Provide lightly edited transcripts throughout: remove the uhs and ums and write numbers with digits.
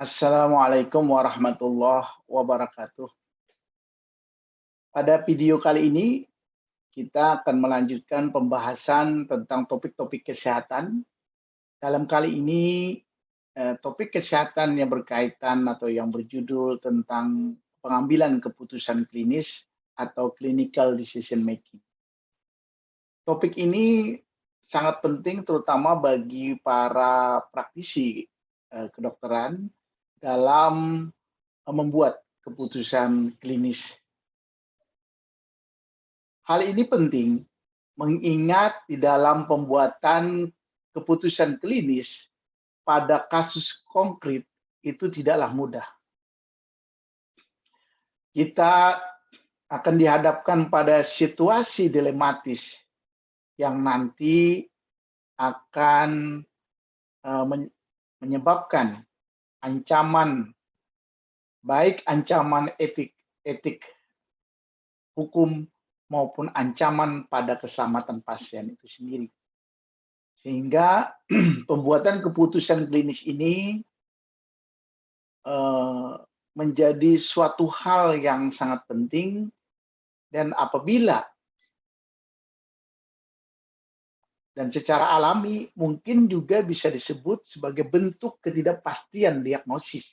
Assalamualaikum warahmatullahi wabarakatuh. Pada video kali ini, kita akan melanjutkan pembahasan tentang topik-topik kesehatan. Dalam kali ini, topik kesehatan yang berkaitan atau yang berjudul tentang pengambilan keputusan klinis atau clinical decision making. Topik ini sangat penting terutama bagi para praktisi kedokteran dalam membuat keputusan klinis. Hal ini penting mengingat di dalam pembuatan keputusan klinis pada kasus konkret itu tidaklah mudah. Kita akan dihadapkan pada situasi dilematis yang nanti akan menyebabkan ancaman, baik ancaman etik hukum maupun ancaman pada keselamatan pasien itu sendiri. Sehingga pembuatan keputusan klinis ini menjadi suatu hal yang sangat penting, dan apabila dan secara alami mungkin juga bisa disebut sebagai bentuk ketidakpastian diagnosis.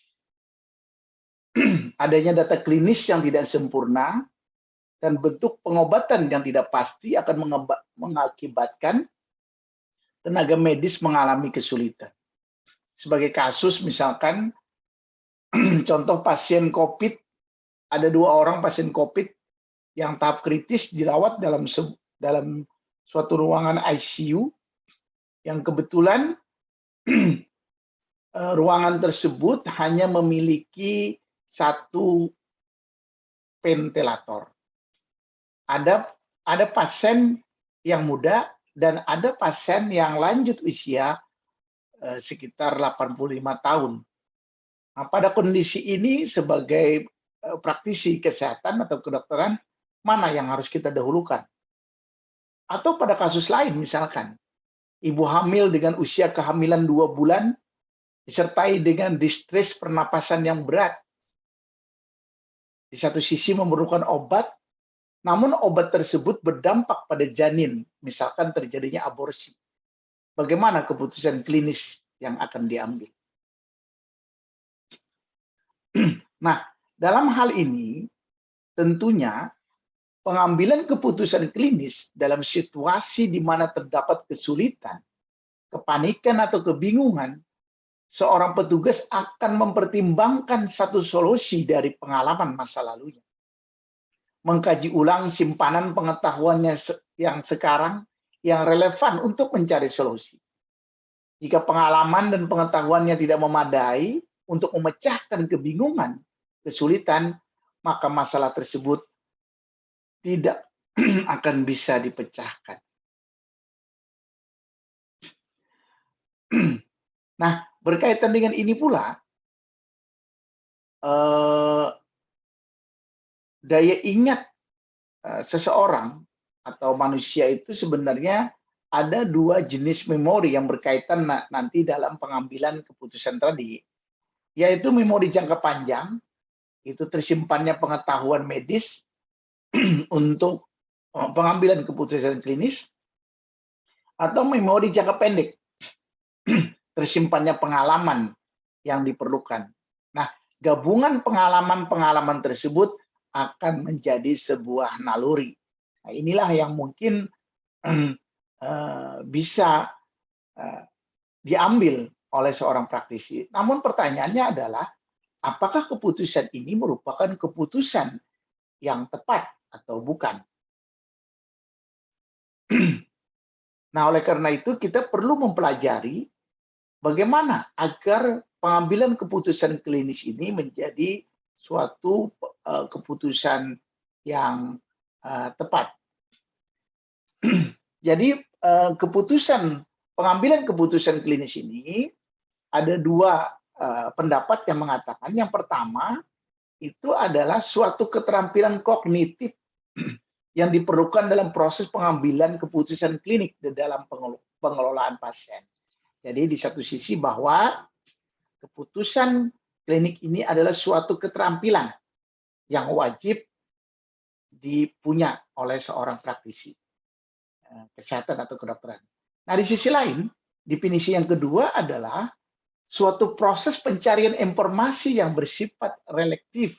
Adanya data klinis yang tidak sempurna dan bentuk pengobatan yang tidak pasti akan mengakibatkan tenaga medis mengalami kesulitan. Sebagai kasus misalkan, contoh pasien COVID, ada 2 orang pasien COVID yang tahap kritis dirawat dalam suatu ruangan ICU, yang kebetulan ruangan tersebut hanya memiliki 1 ventilator. Ada pasien yang muda dan ada pasien yang lanjut usia sekitar 85 tahun. Nah, pada kondisi ini sebagai praktisi kesehatan atau kedokteran, mana yang harus kita dahulukan? Atau pada kasus lain misalkan, ibu hamil dengan usia kehamilan 2 bulan disertai dengan distres pernapasan yang berat. Di satu sisi memerlukan obat, namun obat tersebut berdampak pada janin, misalkan terjadinya aborsi. Bagaimana keputusan klinis yang akan diambil? Nah, dalam hal ini tentunya pengambilan keputusan klinis dalam situasi di mana terdapat kesulitan, kepanikan atau kebingungan, seorang petugas akan mempertimbangkan satu solusi dari pengalaman masa lalunya. Mengkaji ulang simpanan pengetahuannya yang sekarang yang relevan untuk mencari solusi. Jika pengalaman dan pengetahuannya tidak memadai untuk memecahkan kebingungan, kesulitan, maka masalah tersebut tidak akan bisa dipecahkan. Nah, berkaitan dengan ini pula, daya ingat seseorang atau manusia itu sebenarnya ada 2 jenis memori yang berkaitan nanti dalam pengambilan keputusan tadi, yaitu memori jangka panjang, itu tersimpannya pengetahuan medis untuk pengambilan keputusan klinis, atau memori jangka pendek, tersimpannya pengalaman yang diperlukan. Nah, gabungan pengalaman-pengalaman tersebut akan menjadi sebuah naluri. Nah, inilah yang mungkin bisa diambil oleh seorang praktisi. Namun pertanyaannya adalah, apakah keputusan ini merupakan keputusan yang tepat atau bukan? Nah, oleh karena itu kita perlu mempelajari bagaimana agar pengambilan keputusan klinis ini menjadi suatu keputusan yang tepat. Jadi pengambilan keputusan klinis ini ada 2 pendapat yang mengatakan. Yang pertama itu adalah suatu keterampilan kognitif yang diperlukan dalam proses pengambilan keputusan klinik di dalam pengelolaan pasien. Jadi di satu sisi bahwa keputusan klinik ini adalah suatu keterampilan yang wajib dipunya oleh seorang praktisi kesehatan atau kedokteran. Nah, di sisi lain, definisi yang kedua adalah suatu proses pencarian informasi yang bersifat relektif,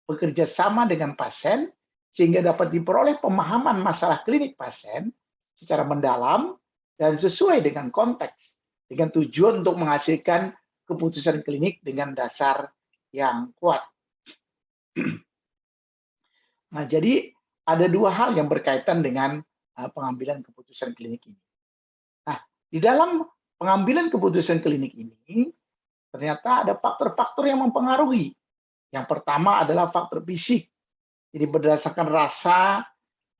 bekerja sama dengan pasien, sehingga dapat diperoleh pemahaman masalah klinik pasien secara mendalam dan sesuai dengan konteks, dengan tujuan untuk menghasilkan keputusan klinik dengan dasar yang kuat. Nah, jadi ada dua hal yang berkaitan dengan pengambilan keputusan klinik ini. Nah, di dalam pengambilan keputusan klinik ini, ternyata ada faktor-faktor yang mempengaruhi. Yang pertama adalah faktor fisik. Jadi berdasarkan rasa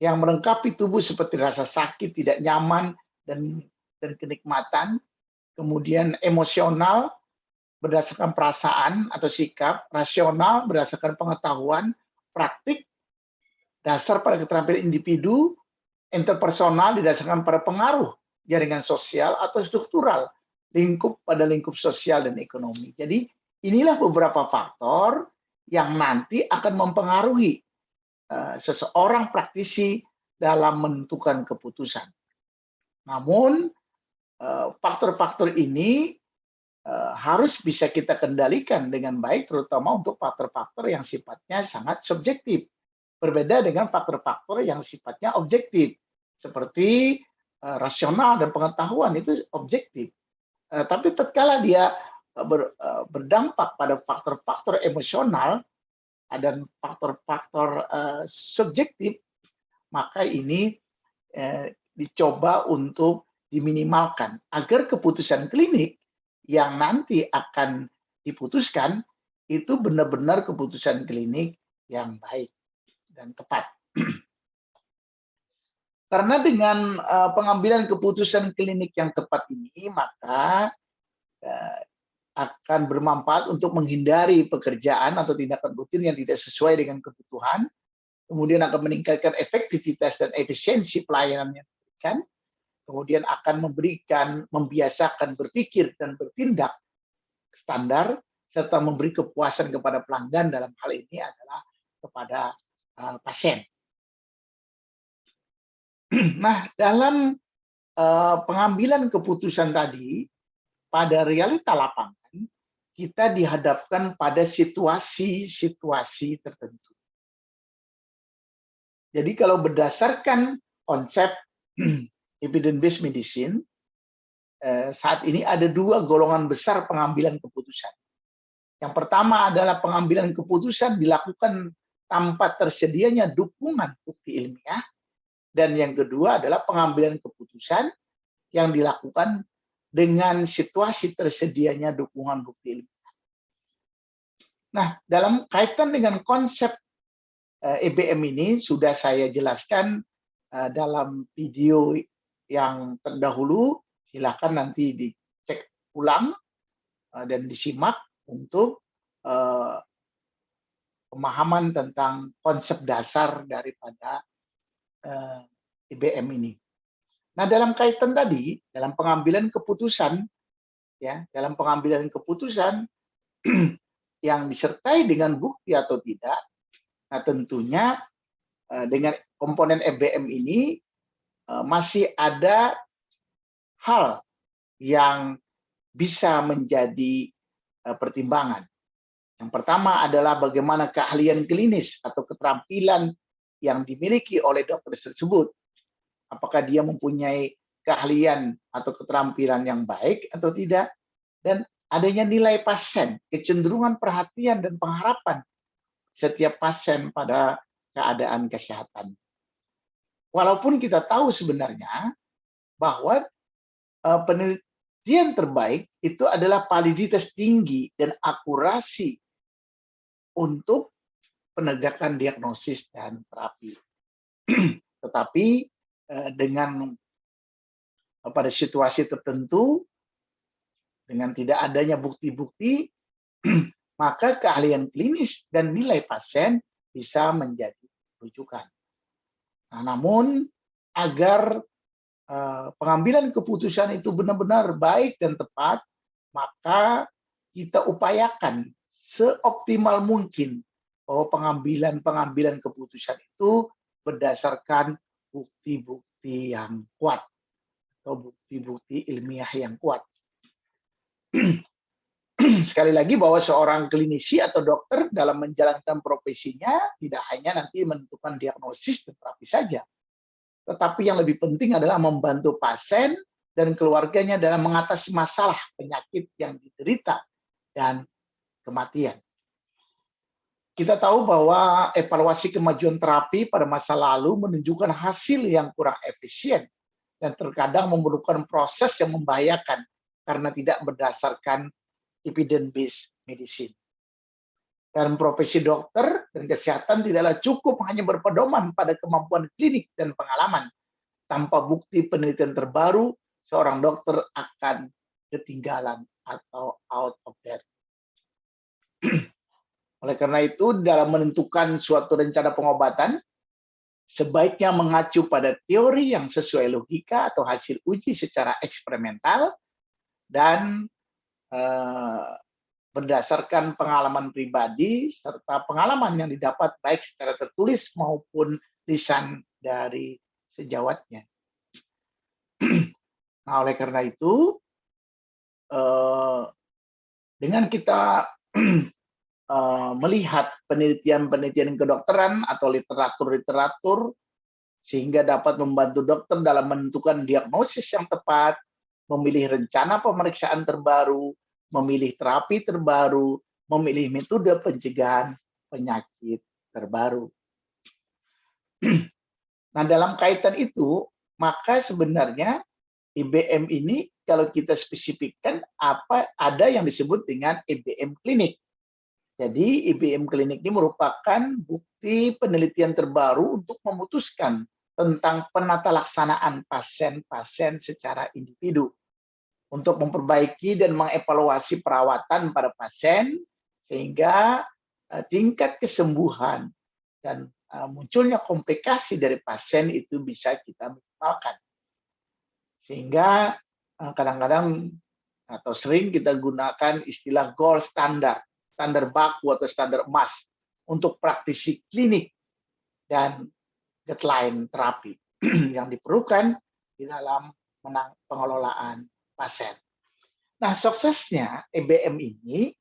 yang melengkapi tubuh seperti rasa sakit, tidak nyaman, dan kenikmatan. Kemudian emosional berdasarkan perasaan atau sikap, rasional berdasarkan pengetahuan, praktik, dasar pada keterampilan individu, interpersonal didasarkan pada pengaruh jaringan sosial atau struktural, lingkup sosial dan ekonomi. Jadi inilah beberapa faktor yang nanti akan mempengaruhi seseorang praktisi dalam menentukan keputusan. Namun faktor-faktor ini harus bisa kita kendalikan dengan baik, terutama untuk faktor-faktor yang sifatnya sangat subjektif. Berbeda dengan faktor-faktor yang sifatnya objektif, seperti rasional dan pengetahuan itu objektif. Tapi tatkala dia berdampak pada faktor-faktor emosional dan faktor-faktor subjektif, maka ini dicoba untuk diminimalkan agar keputusan klinik yang nanti akan diputuskan itu benar-benar keputusan klinik yang baik dan tepat. Karena dengan pengambilan keputusan klinik yang tepat ini, maka akan bermanfaat untuk menghindari pekerjaan atau tindakan rutin yang tidak sesuai dengan kebutuhan, kemudian akan meningkatkan efektivitas dan efisiensi pelayanan yang diberikan, kemudian akan membiasakan berpikir dan bertindak standar, serta memberi kepuasan kepada pelanggan, dalam hal ini adalah kepada pasien. Nah, dalam pengambilan keputusan tadi, pada realita lapangan, kita dihadapkan pada situasi-situasi tertentu. Jadi kalau berdasarkan konsep evidence-based medicine, saat ini ada dua golongan besar pengambilan keputusan. Yang pertama adalah pengambilan keputusan dilakukan tanpa tersedianya dukungan bukti ilmiah, dan yang kedua adalah pengambilan keputusan yang dilakukan dengan situasi tersedianya dukungan bukti ilmiah. Nah, dalam kaitan dengan konsep EBM ini sudah saya jelaskan dalam video yang terdahulu. Silakan nanti dicek ulang dan disimak untuk pemahaman tentang konsep dasar daripada EBM ini. Nah, dalam kaitan tadi, dalam pengambilan keputusan, ya, dalam pengambilan keputusan yang disertai dengan bukti atau tidak, nah tentunya dengan komponen EBM ini masih ada hal yang bisa menjadi pertimbangan. Yang pertama adalah bagaimana keahlian klinis atau keterampilan yang dimiliki oleh dokter tersebut. Apakah dia mempunyai keahlian atau keterampilan yang baik atau tidak, dan adanya nilai pasien, kecenderungan perhatian dan pengharapan setiap pasien pada keadaan kesehatan. Walaupun kita tahu sebenarnya bahwa penelitian terbaik itu adalah validitas tinggi dan akurasi untuk penegakan diagnosis dan terapi. Tetapi dengan pada situasi tertentu, dengan tidak adanya bukti-bukti, maka keahlian klinis dan nilai pasien bisa menjadi rujukan. Nah, namun agar pengambilan keputusan itu benar-benar baik dan tepat, maka kita upayakan seoptimal mungkin bahwa pengambilan keputusan itu berdasarkan bukti-bukti yang kuat atau bukti-bukti ilmiah yang kuat. Sekali lagi bahwa seorang klinisi atau dokter dalam menjalankan profesinya tidak hanya nanti menentukan diagnosis dan terapi saja, tetapi yang lebih penting adalah membantu pasien dan keluarganya dalam mengatasi masalah penyakit yang diderita dan kematian. Kita tahu bahwa evaluasi kemajuan terapi pada masa lalu menunjukkan hasil yang kurang efisien dan terkadang memerlukan proses yang membahayakan karena tidak berdasarkan evidence-based medicine. Dan profesi dokter dan kesehatan tidaklah cukup hanya berpedoman pada kemampuan klinik dan pengalaman. Tanpa bukti penelitian terbaru, seorang dokter akan ketinggalan atau out of date. Oleh karena itu, dalam menentukan suatu rencana pengobatan, sebaiknya mengacu pada teori yang sesuai logika atau hasil uji secara eksperimental dan berdasarkan pengalaman pribadi serta pengalaman yang didapat baik secara tertulis maupun lisan dari sejawatnya. Nah, oleh karena itu, dengan kita melihat penelitian-penelitian kedokteran atau literatur-literatur sehingga dapat membantu dokter dalam menentukan diagnosis yang tepat, memilih rencana pemeriksaan terbaru, memilih terapi terbaru, memilih metode pencegahan penyakit terbaru. Nah, dalam kaitan itu, maka sebenarnya IBM ini kalau kita spesifikkan ada yang disebut dengan IBM klinik. Jadi IBM klinik ini merupakan bukti penelitian terbaru untuk memutuskan tentang penata laksanaan pasien-pasien secara individu untuk memperbaiki dan mengevaluasi perawatan pada pasien sehingga tingkat kesembuhan dan munculnya komplikasi dari pasien itu bisa kita minimalkan. Sehingga kadang-kadang atau sering kita gunakan istilah gold standard, standar baku atau standar emas untuk praktisi klinik dan guideline terapi yang diperlukan di dalam pengelolaan pasien. Nah, suksesnya IBM ini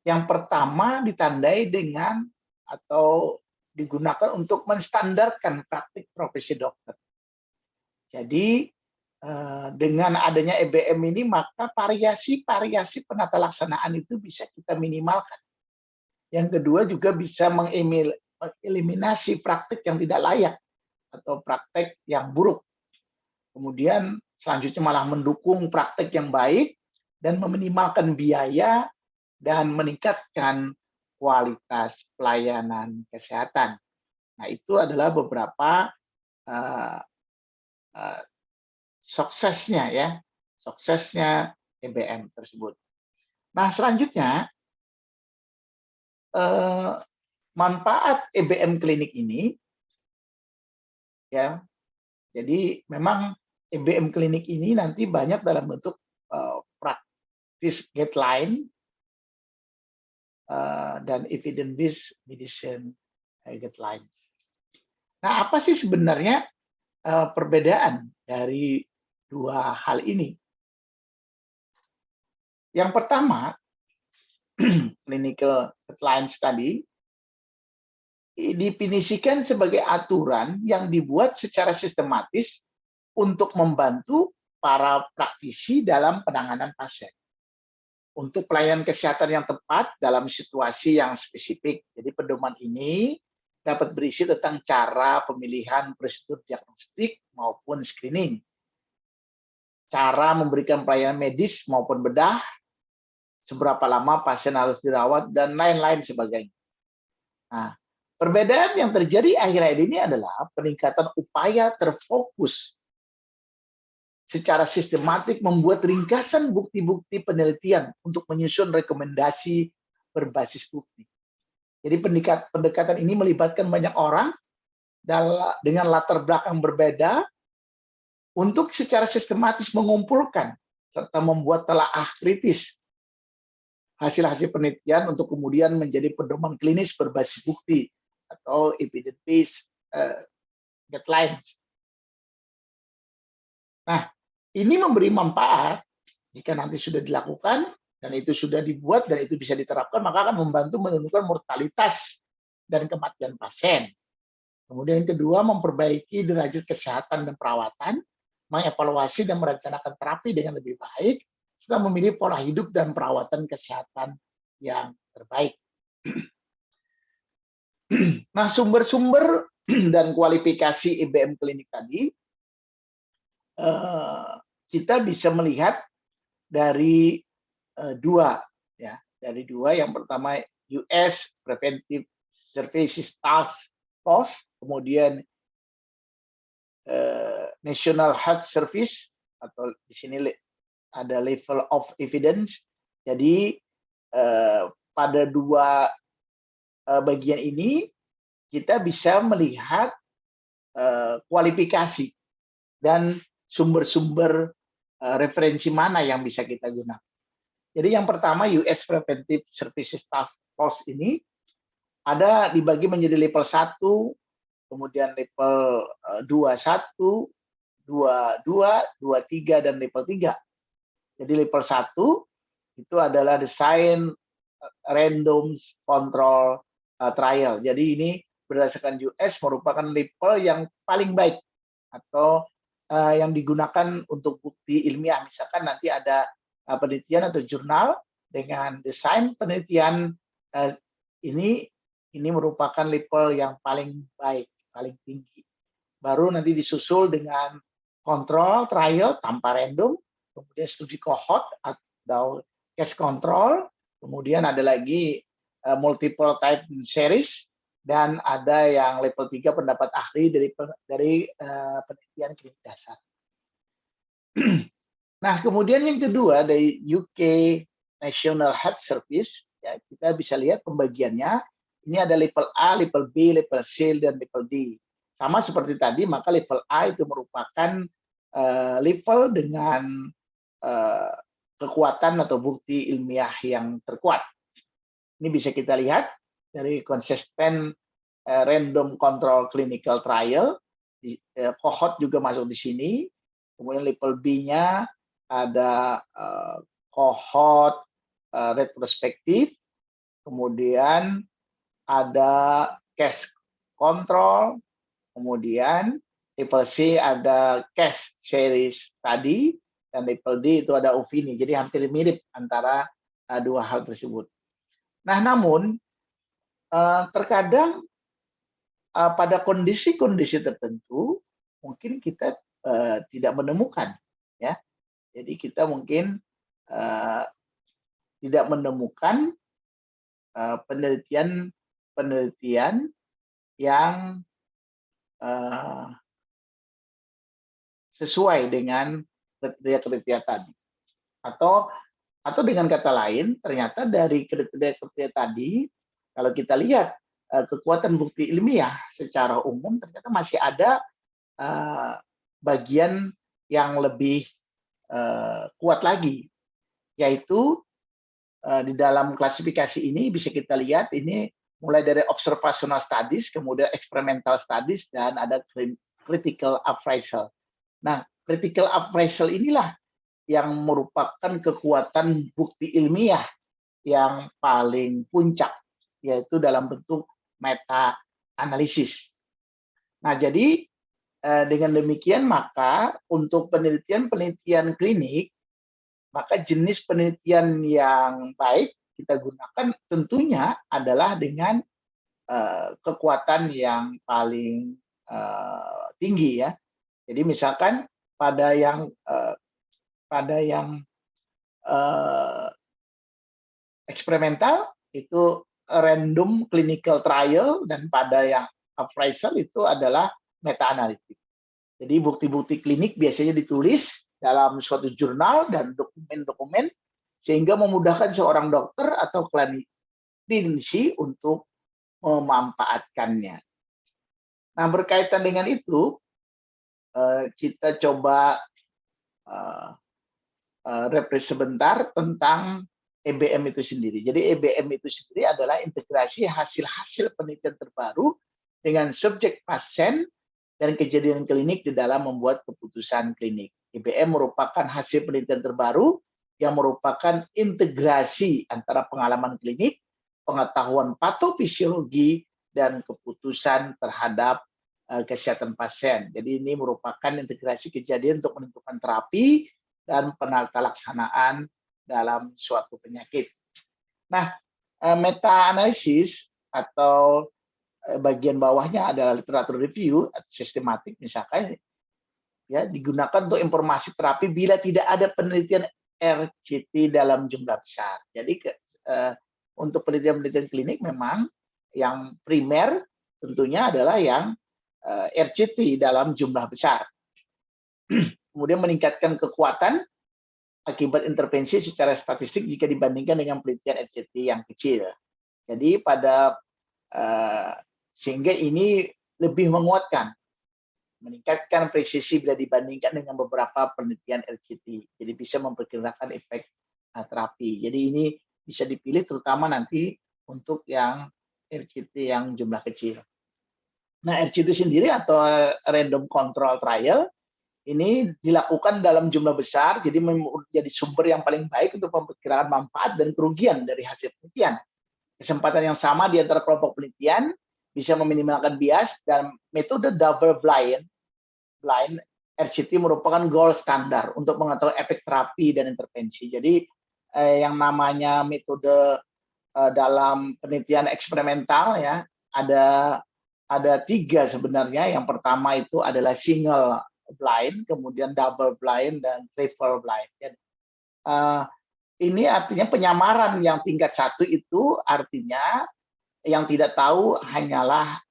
yang pertama ditandai dengan atau digunakan untuk menstandarkan praktik profesi dokter. Jadi dengan adanya IBM ini maka variasi-variasi penata laksanaan itu bisa kita minimalkan. Yang kedua juga bisa mengeliminasi praktik yang tidak layak atau praktik yang buruk. Kemudian selanjutnya malah mendukung praktik yang baik dan meminimalkan biaya dan meningkatkan kualitas pelayanan kesehatan. Nah, itu adalah beberapa suksesnya IBM tersebut. Nah, selanjutnya manfaat IBM klinik ini ya. Jadi memang IBM klinik ini nanti banyak dalam bentuk practice guideline dan evidence-based medicine guidelines. Nah, apa sih sebenarnya perbedaan dari dua hal ini? Yang pertama, clinical guidelines tadi didefinisikan sebagai aturan yang dibuat secara sistematis untuk membantu para praktisi dalam penanganan pasien. Untuk pelayanan kesehatan yang tepat dalam situasi yang spesifik. Jadi pedoman ini dapat berisi tentang cara pemilihan prosedur diagnostik maupun screening, cara memberikan pelayanan medis maupun bedah, seberapa lama pasien harus dirawat, dan lain-lain sebagainya. Nah, perbedaan yang terjadi akhir-akhir ini adalah peningkatan upaya terfokus secara sistematik membuat ringkasan bukti-bukti penelitian untuk menyusun rekomendasi berbasis bukti. Jadi pendekatan ini melibatkan banyak orang dengan latar belakang berbeda untuk secara sistematis mengumpulkan serta membuat telaah kritis hasil-hasil penelitian untuk kemudian menjadi pedoman klinis berbasis bukti atau evidence-based guidelines. Nah, ini memberi manfaat jika nanti sudah dilakukan dan itu sudah dibuat dan itu bisa diterapkan, maka akan membantu menurunkan mortalitas dan kematian pasien. Kemudian yang kedua, memperbaiki derajat kesehatan dan perawatan, mengevaluasi dan merencanakan terapi dengan lebih baik, serta memilih pola hidup dan perawatan kesehatan yang terbaik. Nah, sumber-sumber dan kualifikasi IBM klinik tadi, kita bisa melihat dari dua, ya, dari dua. Yang pertama US Preventive Services Task Force, kemudian National Health Service, atau di sini ada level of evidence. Jadi pada dua bagian ini kita bisa melihat kualifikasi dan sumber-sumber referensi mana yang bisa kita gunakan. Jadi yang pertama US Preventive Services Task Force ini ada dibagi menjadi level 1, kemudian level 21, 22, 23, dan level 3. Jadi level 1 itu adalah desain random control trial. Jadi ini berdasarkan US merupakan level yang paling baik atau yang digunakan untuk bukti ilmiah. Misalkan nanti ada penelitian atau jurnal dengan desain penelitian ini merupakan level yang paling baik, paling tinggi. Baru nanti disusul dengan kontrol trial tanpa random, kemudian studi cohort atau case control, kemudian ada lagi multiple type series, dan ada yang level 3 pendapat ahli dari penelitian klinik dasar. Nah, kemudian yang kedua dari UK National Health Service, ya, kita bisa lihat pembagiannya. Ini ada level A, level B, level C, dan level D. Sama seperti tadi, maka level A itu merupakan level dengan kekuatan atau bukti ilmiah yang terkuat. Ini bisa kita lihat dari konsisten random control clinical trial, cohort juga masuk di sini. Kemudian level B-nya ada cohort retrospektif, kemudian ada case control, kemudian level C ada case series tadi, dan level D itu ada opini. Jadi hampir mirip antara dua hal tersebut. Nah, namun terkadang pada kondisi-kondisi tertentu mungkin kita tidak menemukan, ya. Jadi kita mungkin tidak menemukan penelitian yang sesuai dengan kriteria tadi, atau dengan kata lain, ternyata dari kriteria tadi, kalau kita lihat kekuatan bukti ilmiah secara umum, ternyata masih ada bagian yang lebih kuat lagi, yaitu di dalam klasifikasi ini bisa kita lihat ini mulai dari observational studies, kemudian experimental studies, dan ada critical appraisal. Nah, critical appraisal inilah yang merupakan kekuatan bukti ilmiah yang paling puncak, yaitu dalam bentuk meta-analisis. Nah, jadi dengan demikian maka untuk penelitian-penelitian klinik, maka jenis penelitian yang baik kita gunakan tentunya adalah dengan kekuatan yang paling tinggi, ya. Jadi misalkan pada yang eksperimental itu random clinical trial, dan pada yang appraisal itu adalah meta-analitik. Jadi bukti-bukti klinik biasanya ditulis dalam suatu jurnal dan dokumen-dokumen sehingga memudahkan seorang dokter atau klinisi untuk memanfaatkannya. Nah, berkaitan dengan itu, kita coba refresh sebentar tentang EBM itu sendiri. Jadi EBM itu sendiri adalah integrasi hasil-hasil penelitian terbaru dengan subjek pasien dan kejadian klinik di dalam membuat keputusan klinik. EBM merupakan hasil penelitian terbaru yang merupakan integrasi antara pengalaman klinik, pengetahuan patofisiologi, dan keputusan terhadap kesehatan pasien. Jadi ini merupakan integrasi kejadian untuk menentukan terapi dan penata laksanaan dalam suatu penyakit. Nah, meta-analisis atau bagian bawahnya adalah literatur review atau sistematik misalkan ya digunakan untuk informasi terapi bila tidak ada penelitian RCT dalam jumlah besar. Jadi untuk penelitian-penelitian klinik memang yang primer tentunya adalah yang RCT dalam jumlah besar. Kemudian meningkatkan kekuatan akibat intervensi secara statistik jika dibandingkan dengan penelitian RCT yang kecil. Jadi sehingga ini lebih menguatkan, meningkatkan presisi bila dibandingkan dengan beberapa penelitian RCT. Jadi bisa memperkirakan efek terapi. Jadi ini bisa dipilih terutama nanti untuk yang RCT yang jumlah kecil. Nah, RCT sendiri atau random control trial ini dilakukan dalam jumlah besar, jadi menjadi sumber yang paling baik untuk memperkirakan manfaat dan kerugian dari hasil penelitian. Kesempatan yang sama di antara kelompok penelitian bisa meminimalkan bias, dan metode double blind RCT merupakan gold standar untuk mengetahui efek terapi dan intervensi. Jadi yang namanya metode dalam penelitian eksperimental ya ada 3 sebenarnya. Yang pertama itu adalah single blind, kemudian double blind, dan triple blind. Ini artinya penyamaran yang tingkat 1 itu artinya yang tidak tahu hanyalah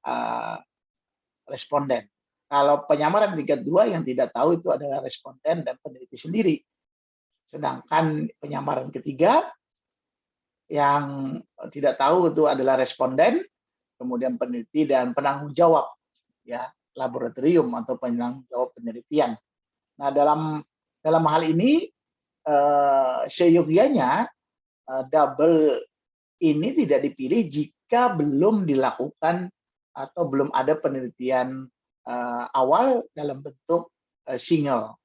responden. Kalau penyamaran tingkat 2 yang tidak tahu itu adalah responden dan peneliti sendiri. Sedangkan penyamaran ketiga yang tidak tahu itu adalah responden, kemudian peneliti dan penanggung jawab ya, laboratorium atau penanggung jawab penelitian. Nah, dalam hal ini seyogianya double ini tidak dipilih jika belum dilakukan atau belum ada penelitian awal dalam bentuk single,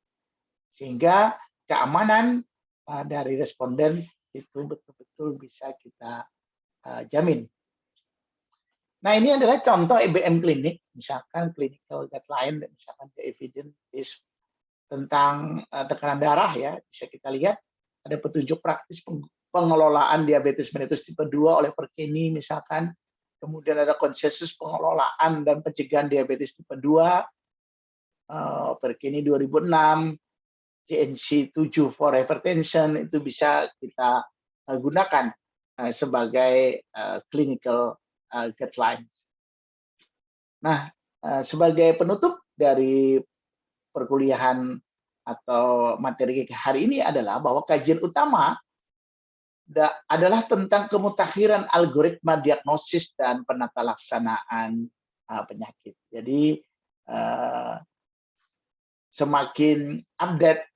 sehingga keamanan dari responden itu betul-betul bisa kita jamin. Nah, ini adalah contoh EBM klinik, misalkan clinical guideline, misalkan the evidence base tentang tekanan darah ya, bisa kita lihat ada petunjuk praktis pengelolaan diabetes mellitus tipe 2 oleh Perkini misalkan, kemudian ada konsensus pengelolaan dan pencegahan diabetes tipe 2 Perkini 2006, CNC 7 for hypertension, itu bisa kita gunakan sebagai clinical guidelines. Nah, sebagai penutup dari perkuliahan atau materi hari ini adalah bahwa kajian utama adalah tentang kemutakhiran algoritma diagnosis dan penata laksanaan penyakit. Jadi semakin update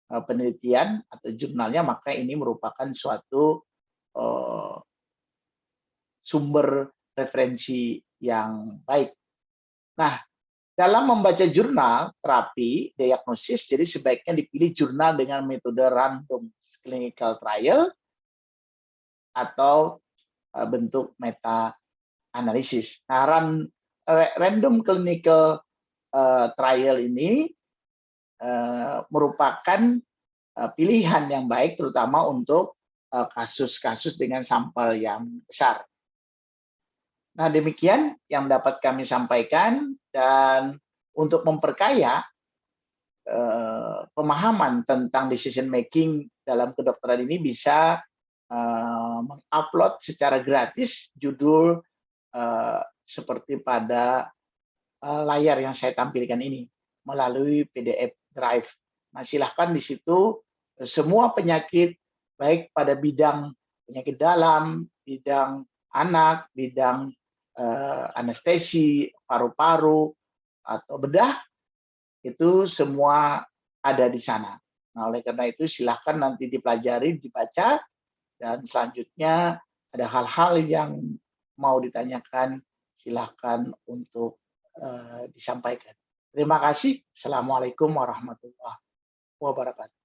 penelitian atau jurnalnya, maka ini merupakan suatu sumber referensi yang baik. Nah, dalam membaca jurnal terapi diagnosis, jadi sebaiknya dipilih jurnal dengan metode random clinical trial atau bentuk meta analisis. Nah, random clinical trial ini merupakan pilihan yang baik terutama untuk kasus-kasus dengan sampel yang besar. Nah, demikian yang dapat kami sampaikan, dan untuk memperkaya pemahaman tentang decision making dalam kedokteran ini bisa mengupload secara gratis judul seperti pada layar yang saya tampilkan ini melalui PDF Drive. Nah, silahkan di situ semua penyakit baik pada bidang penyakit dalam, bidang anak, bidang anestesi, paru-paru, atau bedah, itu semua ada di sana. Nah, oleh karena itu silahkan nanti dipelajari, dibaca, Dan selanjutnya ada hal-hal yang mau ditanyakan, silakan untuk disampaikan. Terima kasih. Assalamualaikum warahmatullahi wabarakatuh.